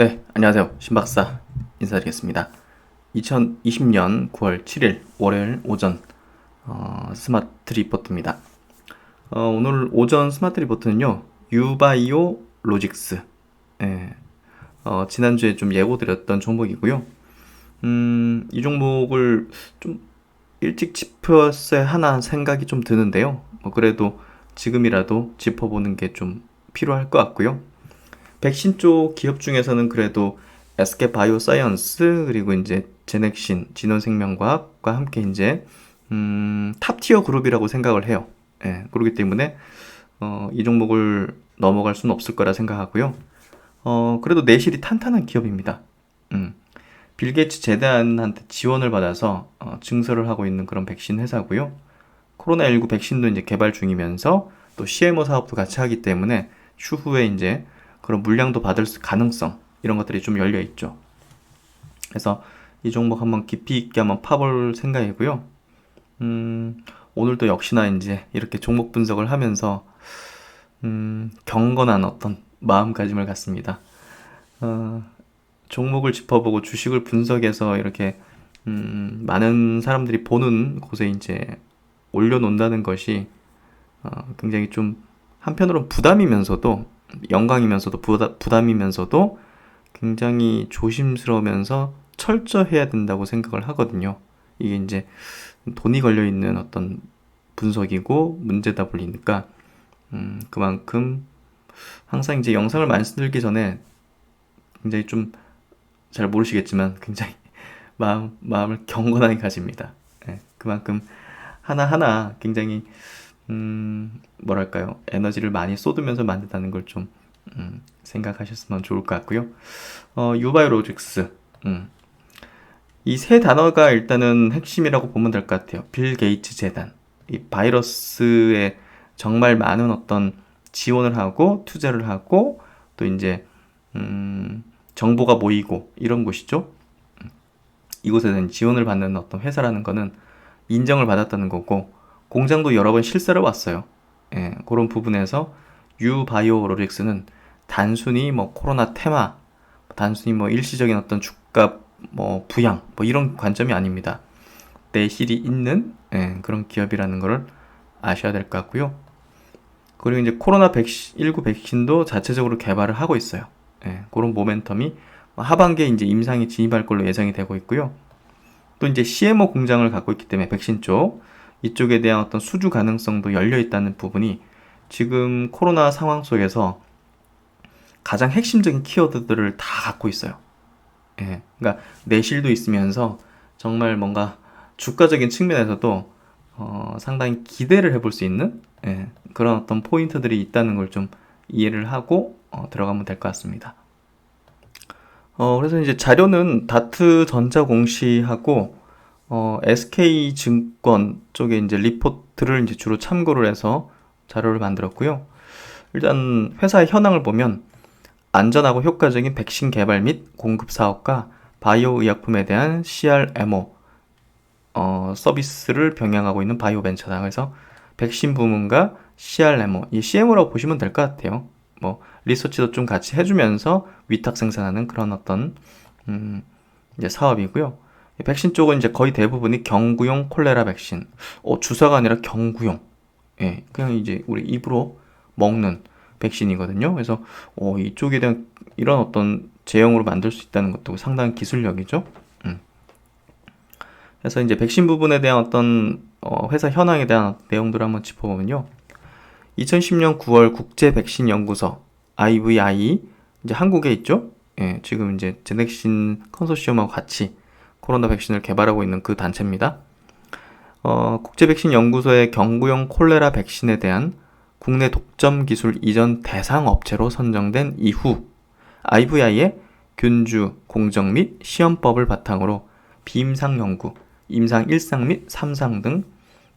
네, 안녕하세요. 신박사 인사드리겠습니다. 2020년 9월 7일 월요일 오전 스마트 리포트입니다. 오늘 오전 스마트 리포트는요, 유바이오 로직스. 예, 지난주에 좀 예고드렸던 종목이고요. 이 종목을 좀 일찍 짚었어야 하나 생각이 좀 드는데요. 그래도 지금이라도 짚어보는 게 좀 필요할 것 같고요. 백신 쪽 기업 중에서는 그래도 SK 바이오사이언스 그리고 이제 제넥신 진원생명과학과 함께 이제 탑티어 그룹이라고 생각을 해요. 예, 그렇기 때문에 이 종목을 넘어갈 수는 없을 거라 생각하고요. 그래도 내실이 탄탄한 기업입니다. 빌 게이츠 재단한테 지원을 받아서 증설을 하고 있는 그런 백신 회사고요. 코로나19 백신도 이제 개발 중이면서 또 CMO 사업도 같이 하기 때문에 추후에 이제 그런 물량도 받을 가능성 이런 것들이 좀 열려 있죠. 그래서 이 종목 한번 깊이 있게 한번 파볼 생각이고요. 오늘도 역시나 이제 이렇게 종목 분석을 하면서 경건한 어떤 마음가짐을 갖습니다. 종목을 짚어보고 주식을 분석해서 이렇게 많은 사람들이 보는 곳에 이제 올려놓는다는 것이 굉장히 좀 한편으로는 부담이면서도 영광이면서도 부담이면서도 굉장히 조심스러우면서 철저해야 된다고 생각을 하거든요. 이게 이제 돈이 걸려있는 어떤 분석이고 문제다 보니까 그만큼 항상 이제 영상을 만들기 전에 굉장히 좀 잘 모르시겠지만 굉장히 마음을 경건하게 가집니다. 네, 그만큼 하나하나 굉장히 뭐랄까요, 에너지를 많이 쏟으면서 만든다는 걸 좀 생각하셨으면 좋을 것 같고요. 유바이오로직스, 이 세 단어가 일단은 핵심이라고 보면 될 것 같아요. 빌 게이츠 재단, 이 바이러스에 정말 많은 어떤 지원을 하고 투자를 하고 또 이제 정보가 모이고 이런 곳이죠. 이곳에는 지원을 받는 어떤 회사라는 거는 인정을 받았다는 거고 공장도 여러 번 실사를 왔어요. 예, 그런 부분에서 유바이오로직스는 단순히 뭐 코로나 테마, 단순히 뭐 일시적인 어떤 주가 뭐 부양 뭐 이런 관점이 아닙니다. 내실이 있는 그런 기업이라는 것을 아셔야 될 것 같고요. 그리고 이제 코로나19 백신도 자체적으로 개발을 하고 있어요. 예, 그런 모멘텀이 하반기에 이제 임상에 진입할 걸로 예상이 되고 있고요. 또 이제 CMO 공장을 갖고 있기 때문에 백신 쪽 이쪽에 대한 어떤 수주 가능성도 열려 있다는 부분이 지금 코로나 상황 속에서 가장 핵심적인 키워드들을 다 갖고 있어요. 예, 그러니까 내실도 있으면서 정말 뭔가 주가적인 측면에서도 상당히 기대를 해볼 수 있는 그런 어떤 포인트들이 있다는 걸 좀 이해를 하고 들어가면 될 것 같습니다. 그래서 이제 자료는 다트 전자공시하고 SK증권 쪽에 이제 리포트를 이제 주로 참고를 해서 자료를 만들었고요. 일단 회사의 현황을 보면 안전하고 효과적인 백신 개발 및 공급 사업과 바이오 의약품에 대한 CRMO 서비스를 병행하고 있는 바이오 벤처다. 그래서 백신 부문과 CRMO, 이 CMO라고 보시면 될 것 같아요. 뭐 리서치도 좀 같이 해주면서 위탁 생산하는 그런 어떤 이제 사업이고요. 백신 쪽은 이제 거의 대부분이 경구용 콜레라 백신. 주사가 아니라 경구용. 예, 그냥 이제 우리 입으로 먹는 백신이거든요. 그래서 이쪽에 대한 이런 어떤 제형으로 만들 수 있다는 것도 상당한 기술력이죠. 그래서 이제 백신 부분에 대한 어떤 회사 현황에 대한 내용들을 한번 짚어보면요. 2010년 9월 국제 백신 연구소 IVI 이제 한국에 있죠. 예, 지금 이제 제넥신 컨소시엄하고 같이 코로나 백신을 개발하고 있는 그 단체입니다. 국제 백신 연구소의 경구용 콜레라 백신에 대한 국내 독점 기술 이전 대상 업체로 선정된 이후 IVI의 균주, 공정 및 시험법을 바탕으로 비임상 연구, 임상 1상 및 3상 등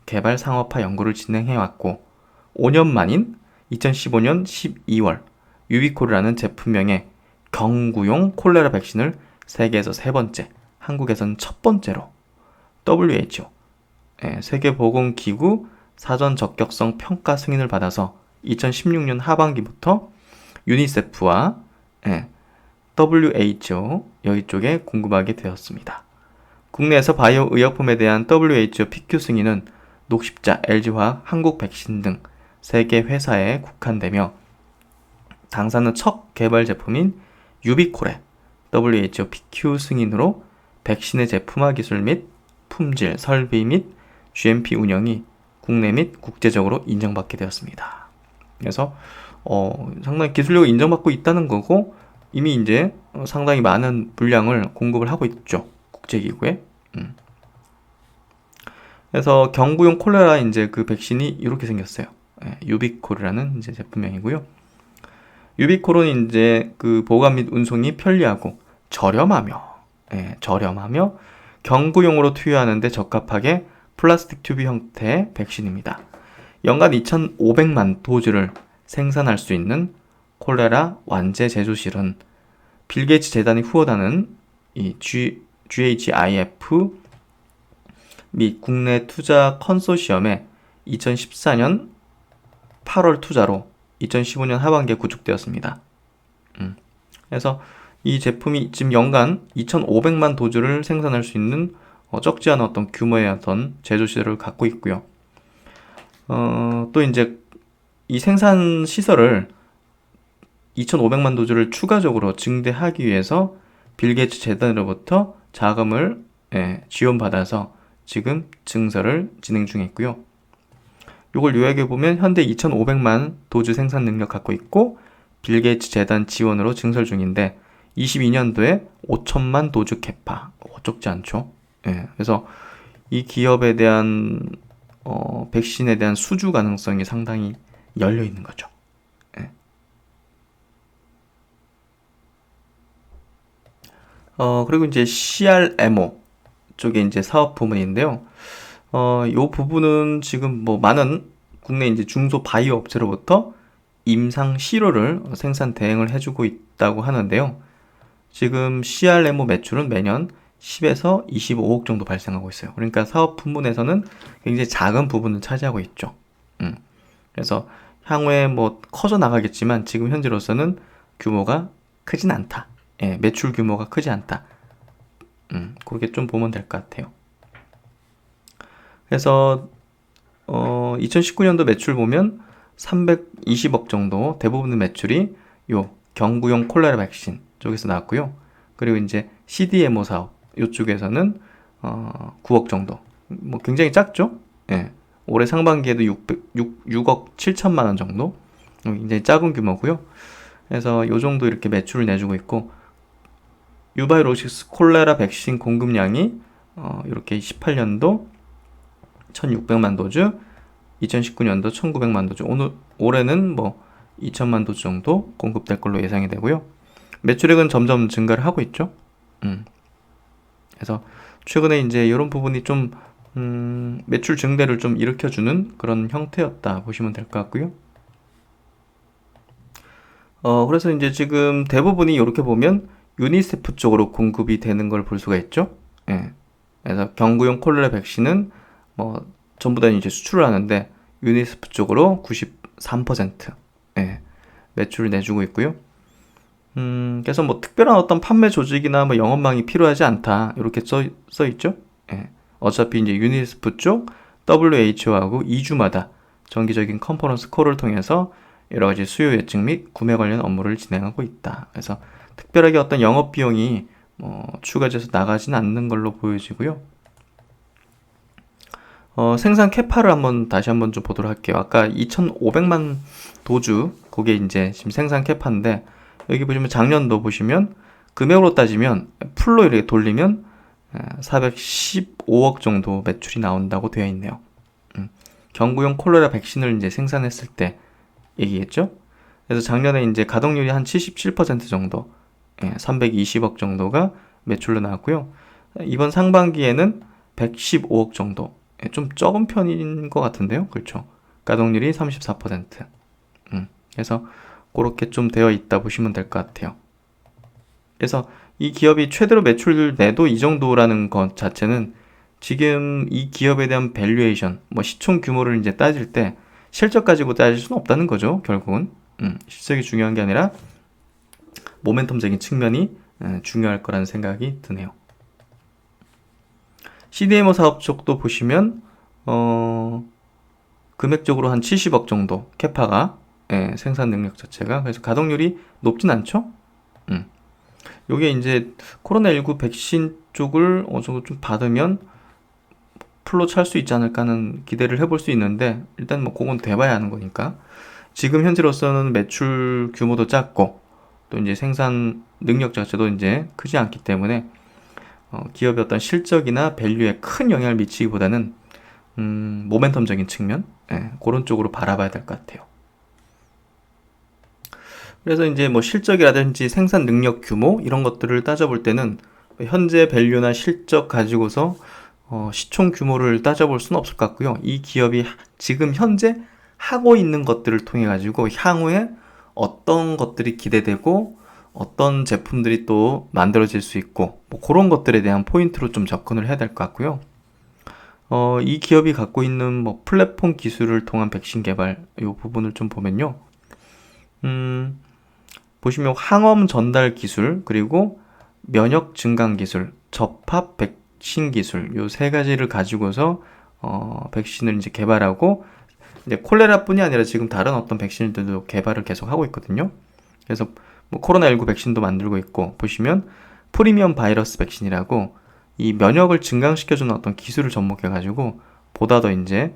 개발 상업화 연구를 진행해왔고 5년 만인 2015년 12월 유비코르라는 제품명의 경구용 콜레라 백신을 세계에서 세 번째, 한국에서는 첫 번째로 WHO, 세계보건기구 사전 적격성 평가 승인을 받아서 2016년 하반기부터 유니세프와 WHO 여기 쪽에 공급하게 되었습니다. 국내에서 바이오 의약품에 대한 WHO PQ 승인은 녹십자, LG화학, 한국백신 등 3개 회사에 국한되며 당사는 첫 개발 제품인 유비콜의 WHO PQ 승인으로 백신의 제품화 기술 및 품질, 설비 및 GMP 운영이 국내 및 국제적으로 인정받게 되었습니다. 그래서 상당히 기술력을 인정받고 있다는 거고 이미 이제 상당히 많은 물량을 공급을 하고 있죠. 국제기구에. 그래서 경구용 콜레라 이제 그 백신이 이렇게 생겼어요. 유비콜이라는 이제 제품명이고요. 유비콜은 이제 그 보관 및 운송이 편리하고 저렴하며 경구용으로 투여하는데 적합하게 플라스틱 튜브 형태의 백신입니다. 연간 2,500만 도즈를 생산할 수 있는 콜레라 완제 제조실은 빌 게이츠 재단이 후원하는 이 GHIF 및 국내 투자 컨소시엄에 2014년 8월 투자로 2015년 하반기에 구축되었습니다. 그래서 이 제품이 지금 연간 2,500만 도즈를 생산할 수 있는 적지 않은 어떤 규모의 어떤 제조시설을 갖고 있고요. 또 이제 이 생산 시설을 2,500만 도즈를 추가적으로 증대하기 위해서 빌 게이츠 재단으로부터 자금을 지원받아서 지금 증설을 진행 중에 있고요. 이걸 요약해 보면 현재 2,500만 도즈 생산 능력 갖고 있고 빌 게이츠 재단 지원으로 증설 중인데 22년도에 5천만 도즈 캐파. 적지 않죠. 그래서 이 기업에 대한 백신에 대한 수주 가능성이 상당히 열려 있는 거죠. 그리고 이제 CRMO 쪽에 이제 사업 부문인데요. 이 부분은 지금 뭐 많은 국내 이제 중소 바이오 업체로부터 임상 시료를 생산 대행을 해주고 있다고 하는데요. 지금 CRMO 매출은 매년 10에서 25억 정도 발생하고 있어요. 그러니까 사업 부문에서는 굉장히 작은 부분을 차지하고 있죠. 그래서 향후에 뭐 커져 나가겠지만 지금 현재로서는 규모가 크진 않다. 매출 규모가 크지 않다. 그렇게 좀 보면 될 것 같아요. 그래서 2019년도 매출 보면 320억 정도 대부분의 매출이 요 경구용 콜레라 백신 쪽에서 나왔고요. 그리고 이제 CDMO 사업 이쪽에서는 9억 정도. 뭐 굉장히 작죠? 올해 상반기에도 6억 7천만 원 정도. 굉장히 작은 규모고요. 그래서 요 정도 이렇게 매출을 내주고 있고 유바이로직스 콜레라 백신 공급량이 이렇게 18년도 1,600만 도즈, 2019년도 1,900만 도즈, 올해는 뭐 2,000만 도즈 정도 공급될 걸로 예상이 되고요. 매출액은 점점 증가를 하고 있죠. 그래서 최근에 이제 이런 부분이 좀 매출 증대를 좀 일으켜주는 그런 형태였다 보시면 될 것 같고요. 그래서 이제 지금 대부분이 이렇게 보면 유니세프 쪽으로 공급이 되는 걸 볼 수가 있죠. 그래서 경구용 콜레라 백신은 뭐 전부 다 이제 수출을 하는데 유니세프 쪽으로 93% 매출을 내주고 있고요. 그래서 뭐 특별한 어떤 판매 조직이나 뭐 영업망이 필요하지 않다 이렇게 써 있죠. 어차피 이제 유니세프 쪽 WHO하고 2주마다 정기적인 컨퍼런스 콜을 통해서 여러 가지 수요 예측 및 구매 관련 업무를 진행하고 있다. 그래서 특별하게 어떤 영업 비용이 추가돼서 나가진 않는 걸로 보여지고요. 생산 캐파를 다시 한번 좀 보도록 할게요. 아까 2,500만 도주, 그게 이제 지금 생산 캐파인데, 여기 보시면 작년도 보시면 금액으로 따지면 풀로 이렇게 돌리면 415억 정도 매출이 나온다고 되어 있네요. 경구용 콜레라 백신을 이제 생산했을 때 얘기겠죠? 그래서 작년에 이제 가동률이 한 77% 정도, 320억 정도가 매출로 나왔고요. 이번 상반기에는 115억 정도, 좀 적은 편인 것 같은데요. 그렇죠? 가동률이 34%. 그래서 그렇게 좀 되어 있다 보시면 될 것 같아요. 그래서 이 기업이 최대로 매출 내도 이 정도라는 것 자체는 지금 이 기업에 대한 밸류에이션, 뭐 시총 규모를 이제 따질 때 실적 가지고 따질 수는 없다는 거죠. 결국은 실적이 중요한 게 아니라 모멘텀적인 측면이 중요할 거라는 생각이 드네요. CDMO 사업 쪽도 보시면 금액적으로 한 70억 정도 캐파가 생산 능력 자체가, 그래서 가동률이 높진 않죠. 요게 이제 코로나19 백신 쪽을 어느 정도 좀 받으면 풀로 찰 수 있지 않을까 하는 기대를 해볼 수 있는데, 일단 뭐 그건 돼봐야 하는 거니까. 지금 현재로서는 매출 규모도 작고 또 이제 생산 능력 자체도 이제 크지 않기 때문에 기업의 어떤 실적이나 밸류에 큰 영향을 미치기보다는 모멘텀적인 측면, 그런 쪽으로 바라봐야 될 것 같아요. 그래서 이제 뭐 실적이라든지 생산 능력 규모 이런 것들을 따져볼 때는 현재 밸류나 실적 가지고서 시총 규모를 따져볼 수는 없을 것 같고요. 이 기업이 지금 현재 하고 있는 것들을 통해 가지고 향후에 어떤 것들이 기대되고 어떤 제품들이 또 만들어질 수 있고 뭐 그런 것들에 대한 포인트로 좀 접근을 해야 될 것 같고요. 이 기업이 갖고 있는 뭐 플랫폼 기술을 통한 백신 개발 이 부분을 좀 보면요. 보시면 항원 전달 기술, 그리고 면역 증강 기술, 접합 백신 기술 요 세 가지를 가지고서 백신을 이제 개발하고, 이제 콜레라뿐이 아니라 지금 다른 어떤 백신들도 개발을 계속 하고 있거든요. 그래서 뭐 코로나19 백신도 만들고 있고, 보시면 프리미엄 바이러스 백신이라고 이 면역을 증강시켜주는 어떤 기술을 접목해가지고 보다 더 이제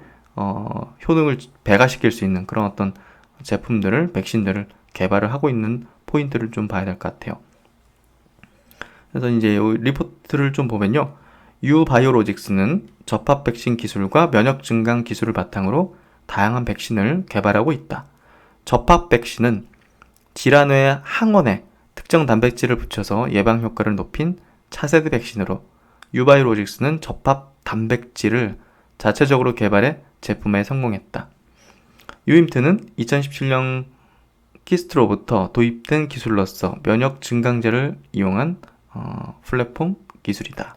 효능을 배가시킬 수 있는 그런 어떤 제품들을, 백신들을 개발을 하고 있는 포인트를 좀 봐야 될 것 같아요. 그래서 이제 이 리포트를 좀 보면요. 유바이오로직스는 접합 백신 기술과 면역 증강 기술을 바탕으로 다양한 백신을 개발하고 있다. 접합 백신은 질환의 항원에 특정 단백질을 붙여서 예방 효과를 높인 차세대 백신으로, 유바이오로직스는 접합 단백질을 자체적으로 개발해 제품에 성공했다. 유임트는 2017년 키스트로부터 도입된 기술로서 면역 증강제를 이용한 플랫폼 기술이다.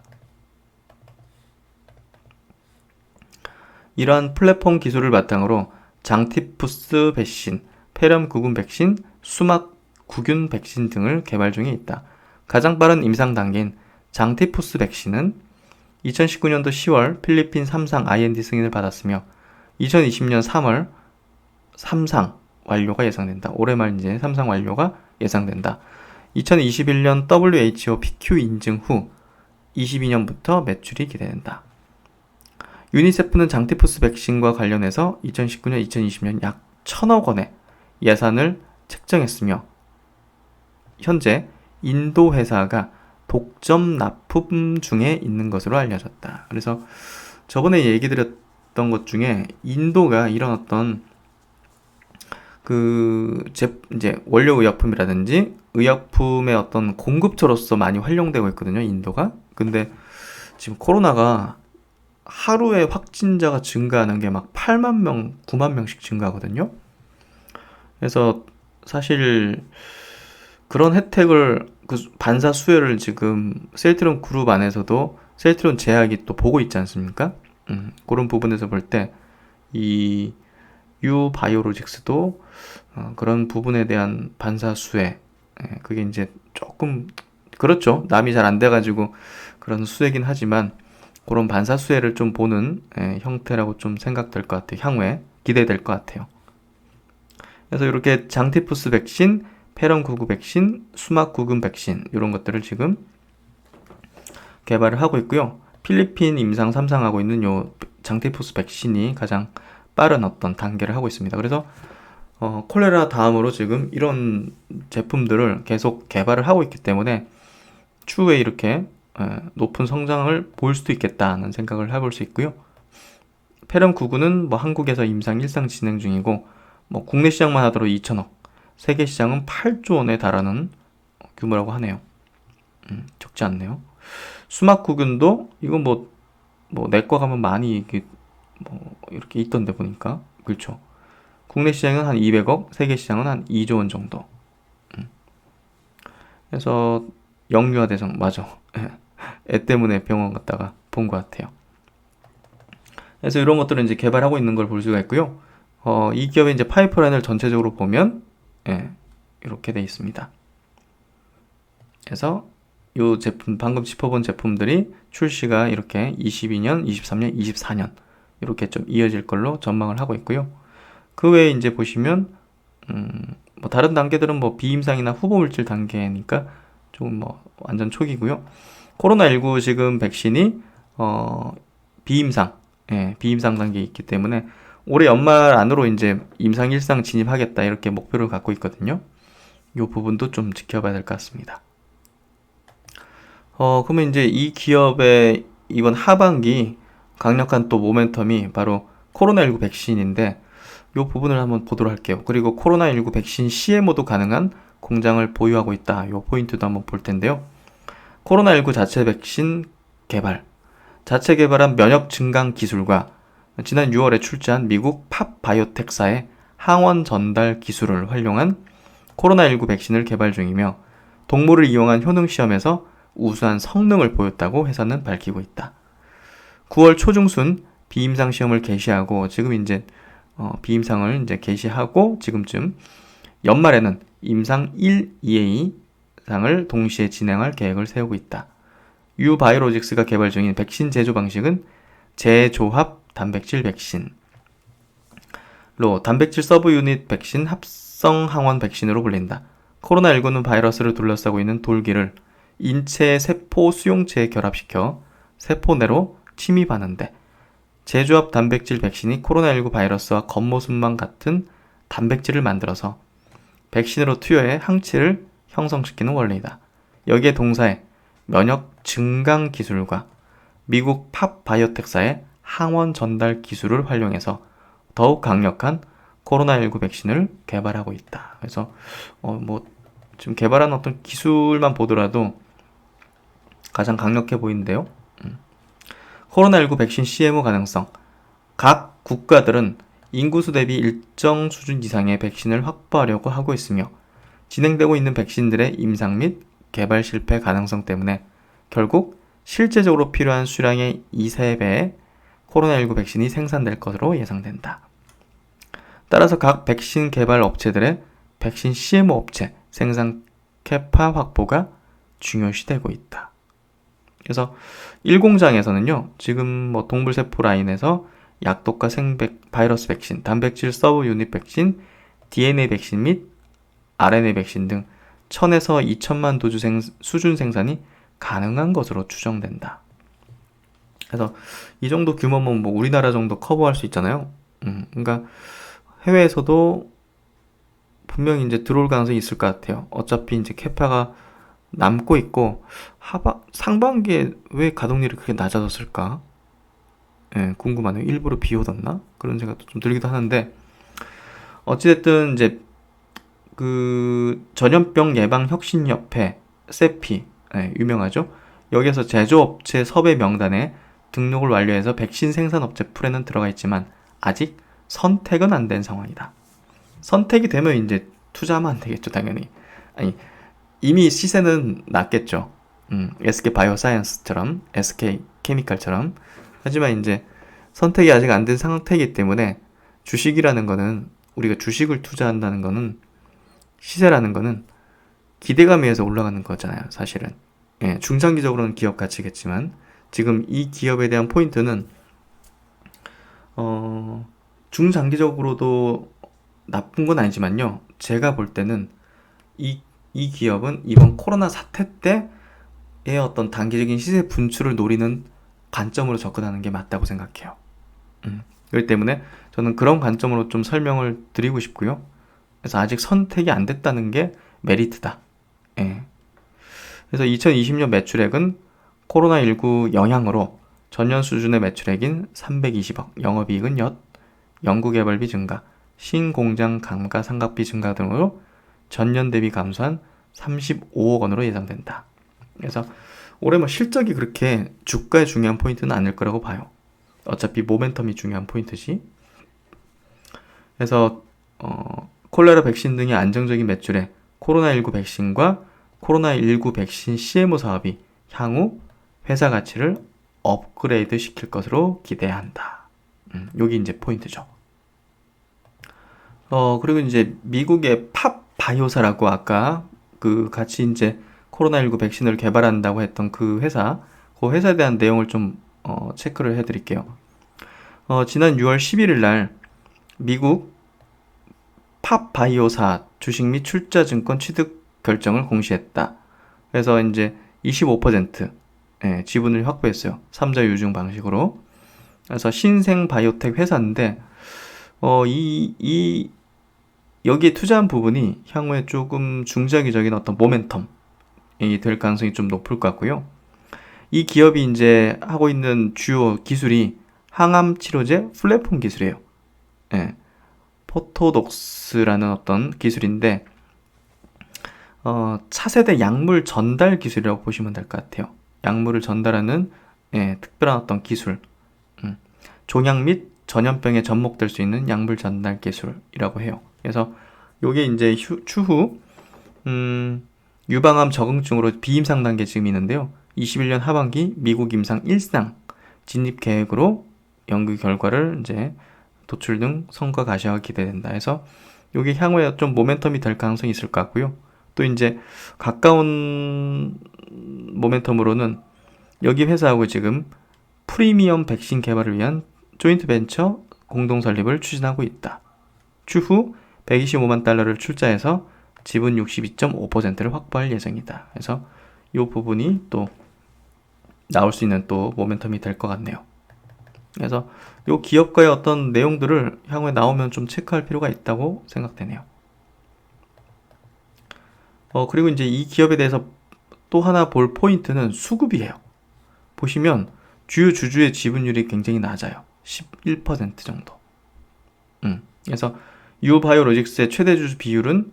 이러한 플랫폼 기술을 바탕으로 장티푸스 백신, 폐렴구균 백신, 수막구균 백신 등을 개발 중에 있다. 가장 빠른 임상 단계인 장티푸스 백신은 2019년도 10월 필리핀 3상 IND 승인을 받았으며 2020년 3월 3상 완료가 예상된다. 올해 말 이제 3상 완료가 예상된다. 2021년 WHO PQ 인증 후 22년부터 매출이 기대된다. 유니세프는 장티푸스 백신과 관련해서 2019년, 2020년 약 1,000억 원의 예산을 책정했으며 현재 인도 회사가 독점 납품 중에 있는 것으로 알려졌다. 그래서 저번에 얘기 드렸던 것 중에 인도가 이런 어떤 이제 원료 의약품이라든지 의약품의 어떤 공급처로서 많이 활용되고 있거든요, 인도가. 근데 지금 코로나가 하루에 확진자가 증가하는 게 막 8만 명, 9만 명씩 증가하거든요. 그래서 사실 그런 혜택을, 그 반사 수혜를 지금 셀트리온 그룹 안에서도 셀트리온 제약이 또 보고 있지 않습니까? 그런 부분에서 볼 때 이 유바이오로직스도 그런 부분에 대한 반사 수혜, 그게 이제 조금 그렇죠. 남이 잘 안 돼가지고 그런 수혜긴 하지만 그런 반사 수혜를 좀 보는 형태라고 좀 생각될 것 같아요. 향후에 기대될 것 같아요. 그래서 이렇게 장티푸스 백신, 폐렴구균 백신, 수막구균 백신 이런 것들을 지금 개발을 하고 있고요. 필리핀 임상 3상하고 있는 요 장티푸스 백신이 가장 빠른 어떤 단계를 하고 있습니다. 그래서 콜레라 다음으로 지금 이런 제품들을 계속 개발을 하고 있기 때문에 추후에 이렇게 높은 성장을 볼 수도 있겠다는 생각을 해볼 수 있고요. 폐렴구균은 뭐 한국에서 임상 1상 진행 중이고 뭐 국내 시장만 하더라도 2천억, 세계 시장은 8조 원에 달하는 규모라고 하네요. 적지 않네요. 수막구균도 이건 뭐 내과 가면 많이 이렇게 있던데 보니까, 그렇죠. 국내 시장은 한 200억, 세계 시장은 한 2조 원 정도. 그래서 영유아대성, 맞아. 애 때문에 병원 갔다가 본 것 같아요. 그래서 이런 것들은 이제 개발하고 있는 걸 볼 수가 있고요. 이 기업의 이제 파이프라인을 전체적으로 보면 이렇게 돼 있습니다. 그래서 요 제품, 방금 짚어본 제품들이 출시가 이렇게 22년, 23년, 24년 이렇게 좀 이어질 걸로 전망을 하고 있고요. 그 외에 이제 보시면 뭐 다른 단계들은 뭐 비임상이나 후보물질 단계니까 조금 뭐 완전 초기고요. 코로나19 지금 백신이 비임상, 비임상 단계에 있기 때문에 올해 연말 안으로 이제 임상 일상 진입하겠다 이렇게 목표를 갖고 있거든요. 이 부분도 좀 지켜봐야 될 것 같습니다. 그러면 이제 이 기업의 이번 하반기 강력한 또 모멘텀이 바로 코로나19 백신인데 이 부분을 한번 보도록 할게요. 그리고 코로나19 백신 CMO도 가능한 공장을 보유하고 있다. 이 포인트도 한번 볼 텐데요. 코로나19 자체 백신 개발, 자체 개발한 면역 증강 기술과 지난 6월에 출시한 미국 팝바이오텍사의 항원 전달 기술을 활용한 코로나19 백신을 개발 중이며 동물을 이용한 효능 시험에서 우수한 성능을 보였다고 회사는 밝히고 있다. 9월 초중순 비임상 시험을 개시하고 지금 이제 비임상을 이제 개시하고 지금쯤 연말에는 임상 1, 2A상을 동시에 진행할 계획을 세우고 있다. 유바이오로직스가 개발 중인 백신 제조 방식은 재조합 단백질 백신로 단백질 서브 유닛 백신 합성 항원 백신으로 불린다. 코로나19는 바이러스를 둘러싸고 있는 돌기를 인체 세포 수용체에 결합시켜 세포 내로 침입하는데 재조합 단백질 백신이 코로나19 바이러스와 겉모습만 같은 단백질을 만들어서 백신으로 투여해 항체를 형성시키는 원리이다. 여기에 동사에 면역 증강 기술과 미국 팝바이오텍사의 항원 전달 기술을 활용해서 더욱 강력한 코로나19 백신을 개발하고 있다. 그래서 뭐 지금 개발한 어떤 기술만 보더라도 가장 강력해 보이는데요. 코로나19 백신 CMO 가능성. 각 국가들은 인구수 대비 일정 수준 이상의 백신을 확보하려고 하고 있으며 진행되고 있는 백신들의 임상 및 개발 실패 가능성 때문에 결국 실제적으로 필요한 수량의 2~3배의 코로나19 백신이 생산될 것으로 예상된다. 따라서 각 백신 개발 업체들의 백신 CMO 업체 생산 캐파 확보가 중요시되고 있다. 그래서 1공장에서는요, 지금 뭐 동물세포 라인에서 약독과 바이러스 백신, 단백질 서브 유닛 백신, DNA 백신 및 RNA 백신 등 1000에서 2000만 도주 수준 생산이 가능한 것으로 추정된다. 그래서 이 정도 규모면 뭐 우리나라 정도 커버할 수 있잖아요. 그러니까 해외에서도 분명히 이제 들어올 가능성이 있을 것 같아요. 어차피 이제 캐파가 남고 있고 상반기에 왜 가동률이 그렇게 낮아졌을까? 궁금하네요. 일부러 비워뒀나? 그런 생각도 좀 들기도 하는데 어찌됐든 이제 그 전염병 예방 혁신협회 세피 유명하죠. 여기에서 제조업체 섭외 명단에 등록을 완료해서 백신 생산업체 풀에는 들어가 있지만 아직 선택은 안 된 상황이다. 선택이 되면 이제 투자하면 안 되겠죠, 당연히. 아니 이미 시세는 낮겠죠. SK 바이오사이언스처럼, SK 케미칼처럼. 하지만 이제 선택이 아직 안 된 상태이기 때문에 주식이라는 거는 우리가 주식을 투자한다는 거는 시세라는 거는 기대감에 의해서 올라가는 거잖아요, 사실은. 중장기적으로는 기업 가치겠지만 지금 이 기업에 대한 포인트는 중장기적으로도 나쁜 건 아니지만요. 제가 볼 때는 이 기업은 이번 코로나 사태 때의 어떤 단기적인 시세 분출을 노리는 관점으로 접근하는 게 맞다고 생각해요. 그렇기 때문에 저는 그런 관점으로 좀 설명을 드리고 싶고요. 그래서 아직 선택이 안 됐다는 게 메리트다. 그래서 2020년 매출액은 코로나19 영향으로 전년 수준의 매출액인 320억, 영업이익은 연구개발비 증가, 신공장 감가상각비 증가 등으로 전년 대비 감소한 35억 원으로 예상된다. 그래서 올해 뭐 실적이 그렇게 주가의 중요한 포인트는 아닐 거라고 봐요. 어차피 모멘텀이 중요한 포인트지. 그래서 콜레라 백신 등의 안정적인 매출에 코로나19 백신과 코로나19 백신 CMO 사업이 향후 회사 가치를 업그레이드 시킬 것으로 기대한다. 여기 이제 포인트죠. 그리고 이제 미국의 팝 바이오사라고 아까 그 같이 이제 코로나19 백신을 개발한다고 했던 그 회사에 대한 내용을 좀 체크를 해드릴게요. 지난 6월 11일 날 미국 팝바이오사 주식 및 출자증권 취득 결정을 공시했다. 그래서 이제 25% 지분을 확보했어요. 3자 유증 방식으로. 그래서 신생 바이오텍 회사인데 여기에 투자한 부분이 향후에 조금 중장기적인 어떤 모멘텀이 될 가능성이 좀 높을 것 같고요. 이 기업이 이제 하고 있는 주요 기술이 항암 치료제 플랫폼 기술이에요. 포토독스라는 어떤 기술인데 차세대 약물 전달 기술이라고 보시면 될 것 같아요. 약물을 전달하는 특별한 어떤 기술, 종양 및 전염병에 접목될 수 있는 약물 전달 기술이라고 해요. 그래서 요게 이제 추후 유방암 적응증으로 비임상 단계 지금 있는데요. 21년 하반기 미국 임상 1상 진입 계획으로 연구 결과를 이제 도출 등 성과 가시화가 기대된다 해서 요게 향후에 좀 모멘텀이 될 가능성이 있을 것 같고요. 또 이제 가까운 모멘텀으로는 여기 회사하고 지금 프리미엄 백신 개발을 위한 조인트 벤처 공동 설립을 추진하고 있다. 추후 125만 달러를 출자해서 지분 62.5%를 확보할 예정이다. 그래서 이 부분이 또 나올 수 있는 또 모멘텀이 될 것 같네요. 그래서 이 기업과의 어떤 내용들을 향후에 나오면 좀 체크할 필요가 있다고 생각되네요. 그리고 이제 이 기업에 대해서 또 하나 볼 포인트는 수급이에요. 보시면 주요 주주의 지분율이 굉장히 낮아요. 11% 정도. 그래서 유바이오로직스의 최대 주주 비율은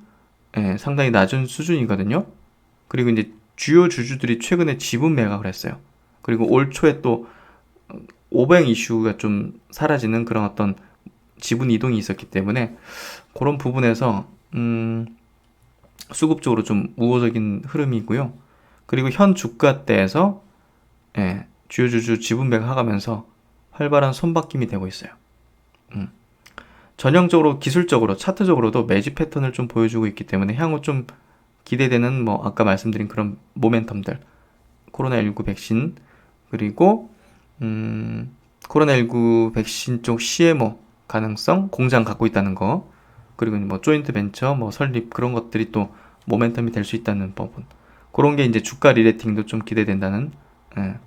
상당히 낮은 수준이거든요. 그리고 이제 주요 주주들이 최근에 지분 매각을 했어요. 그리고 올 초에 또 오뱅 이슈가 좀 사라지는 그런 어떤 지분 이동이 있었기 때문에 그런 부분에서 수급적으로 좀 우호적인 흐름이고요. 그리고 현 주가대에서 주요 주주 지분 매각하면서 활발한 손바뀜이 되고 있어요. 전형적으로 기술적으로 차트적으로도 매집 패턴을 좀 보여주고 있기 때문에 향후 좀 기대되는 뭐 아까 말씀드린 그런 모멘텀들, 코로나19 백신, 그리고 코로나19 백신 쪽 CMO 가능성, 공장 갖고 있다는 거, 그리고 뭐 조인트 벤처 뭐 설립, 그런 것들이 또 모멘텀이 될 수 있다는 부분, 그런 게 이제 주가 리레이팅도 좀 기대된다는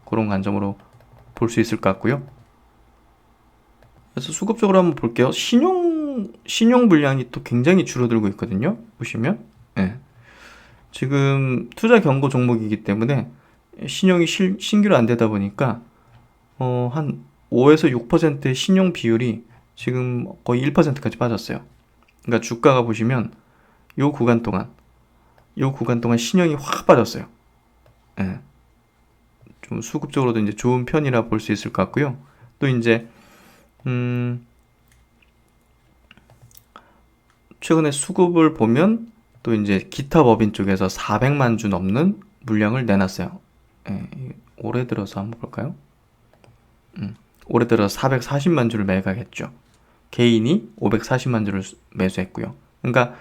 그런 관점으로 볼 수 있을 것 같고요. 그래서 수급적으로 한번 볼게요. 신용 물량이 또 굉장히 줄어들고 있거든요. 보시면 지금 투자 경고 종목이기 때문에 신용이 신규로 안 되다 보니까 한 5에서 6%의 신용 비율이 지금 거의 1%까지 빠졌어요. 그러니까 주가가 보시면 요 구간 동안 신용이 확 빠졌어요. 좀 수급적으로도 이제 좋은 편이라 볼 수 있을 것 같고요. 또 이제 최근에 수급을 보면 또 이제 기타 법인 쪽에서 400만 주 넘는 물량을 내놨어요. 올해 들어서 한번 볼까요? 올해 들어서 440만 주를 매각했죠. 개인이 540만 주를 매수했고요. 그러니까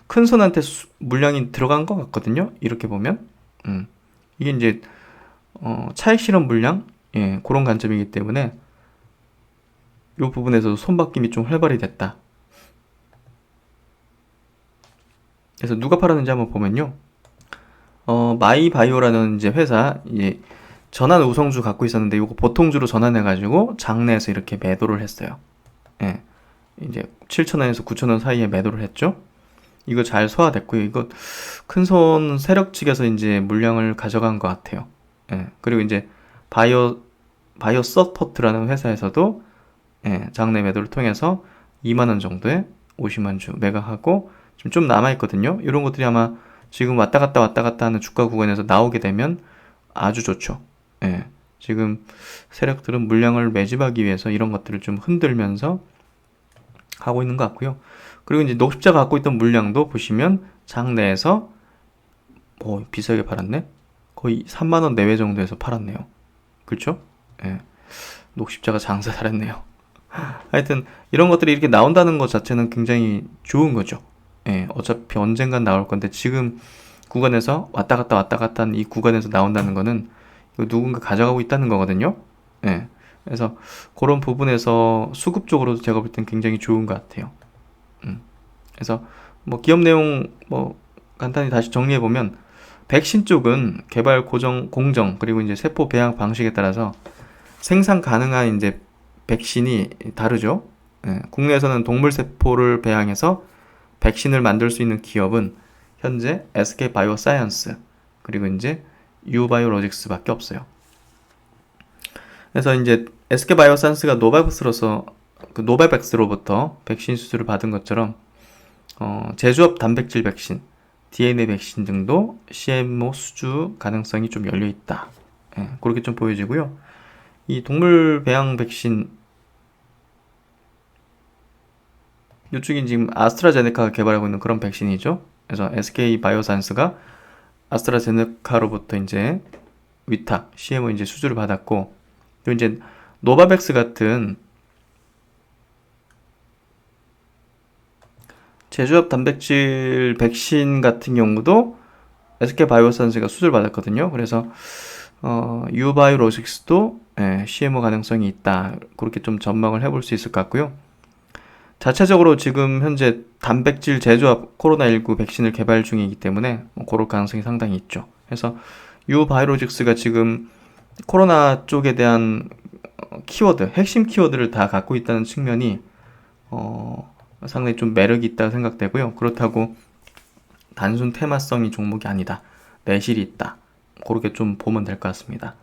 큰 손한테 물량이 들어간 것 같거든요. 이렇게 보면 이게 이제 차익 실현 물량 그런 관점이기 때문에 이 부분에서 손바뀜이 좀 활발히 됐다. 그래서 누가 팔았는지 한번 보면요. 마이바이오라는 이제 회사, 전환 우성주 갖고 있었는데 이거 보통주로 전환해가지고 장내에서 이렇게 매도를 했어요. 이제 7,000원에서 9,000원 사이에 매도를 했죠. 이거 잘 소화됐고요. 이거 큰손 세력 측에서 이제 물량을 가져간 것 같아요. 그리고 이제 바이오 서포트라는 회사에서도 장내 매도를 통해서 2만원 정도에 50만 주 매각하고 지금 좀 남아있거든요. 이런 것들이 아마 지금 왔다 갔다 하는 주가 구간에서 나오게 되면 아주 좋죠. 지금 세력들은 물량을 매집하기 위해서 이런 것들을 좀 흔들면서 하고 있는 것 같고요. 그리고 이제 녹십자가 갖고 있던 물량도 보시면 장내에서 비싸게 팔았네. 거의 3만원 내외 정도에서 팔았네요. 그렇죠? 녹십자가 장사 잘했네요. 하여튼 이런 것들이 이렇게 나온다는 것 자체는 굉장히 좋은 거죠. 어차피 언젠간 나올 건데 지금 구간에서 왔다 갔다 한 이 구간에서 나온다는 거는 이거 누군가 가져가고 있다는 거거든요. 예. 그래서 그런 부분에서 수급 쪽으로도 제가 볼 땐 굉장히 좋은 것 같아요. 그래서 뭐 기업 내용 뭐 간단히 다시 정리해 보면 백신 쪽은 개발 공정 그리고 이제 세포 배양 방식에 따라서 생산 가능한 이제 백신이 다르죠. 예, 국내에서는 동물 세포를 배양해서 백신을 만들 수 있는 기업은 현재 SK 바이오사이언스 그리고 이제 유바이오로직스밖에 없어요. 그래서 이제 SK 바이오사이언스가 노바백스로부터 백신 수주를 받은 것처럼 제조업 단백질 백신, DNA 백신 등도 CMO 수주 가능성이 좀 열려 있다. 예, 그렇게 좀 보여지고요. 이 동물 배양 백신 이쪽이 지금 아스트라제네카가 개발하고 있는 그런 백신이죠. 그래서 SK 바이오사이언스가 아스트라제네카로부터 이제 위탁 CMO 이제 수주를 받았고, 또 이제 노바백스 같은 제조업 단백질 백신 같은 경우도 SK 바이오사이언스가 수주를 받았거든요. 그래서 유바이오로직스도 CMO 가능성이 있다. 그렇게 좀 전망을 해볼 수 있을 것 같고요. 자체적으로 지금 현재 단백질 제조업 코로나19 백신을 개발 중이기 때문에 그럴 가능성이 상당히 있죠. 그래서 유바이오로직스가 지금 코로나 쪽에 대한 키워드, 핵심 키워드를 다 갖고 있다는 측면이 상당히 좀 매력이 있다고 생각되고요. 그렇다고 단순 테마성이 종목이 아니다. 내실이 있다. 그렇게 좀 보면 될 것 같습니다.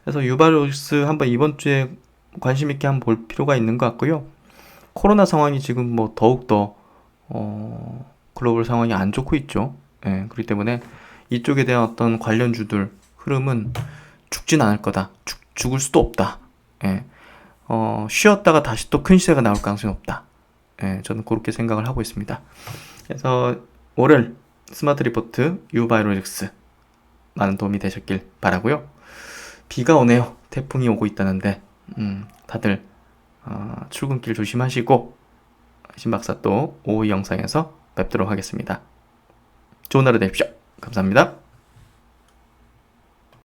그래서 유바이오로직스 한번 이번 주에 관심 있게 한번 볼 필요가 있는 것 같고요. 코로나 상황이 지금 뭐 더욱더 글로벌 상황이 안 좋고 있죠. 예, 그렇기 때문에 이쪽에 대한 어떤 관련주들 흐름은 죽진 않을 거다. 죽을 수도 없다. 예, 쉬었다가 다시 또 큰 시세가 나올 가능성이 없다. 예, 저는 그렇게 생각을 하고 있습니다. 그래서 월요일 스마트 리포트 유바이오로직스 많은 도움이 되셨길 바라고요. 비가 오네요. 태풍이 오고 있다는데 다들 출근길 조심하시고 신박사 또 오후 영상에서 뵙도록 하겠습니다. 좋은 하루 되십시오. 감사합니다.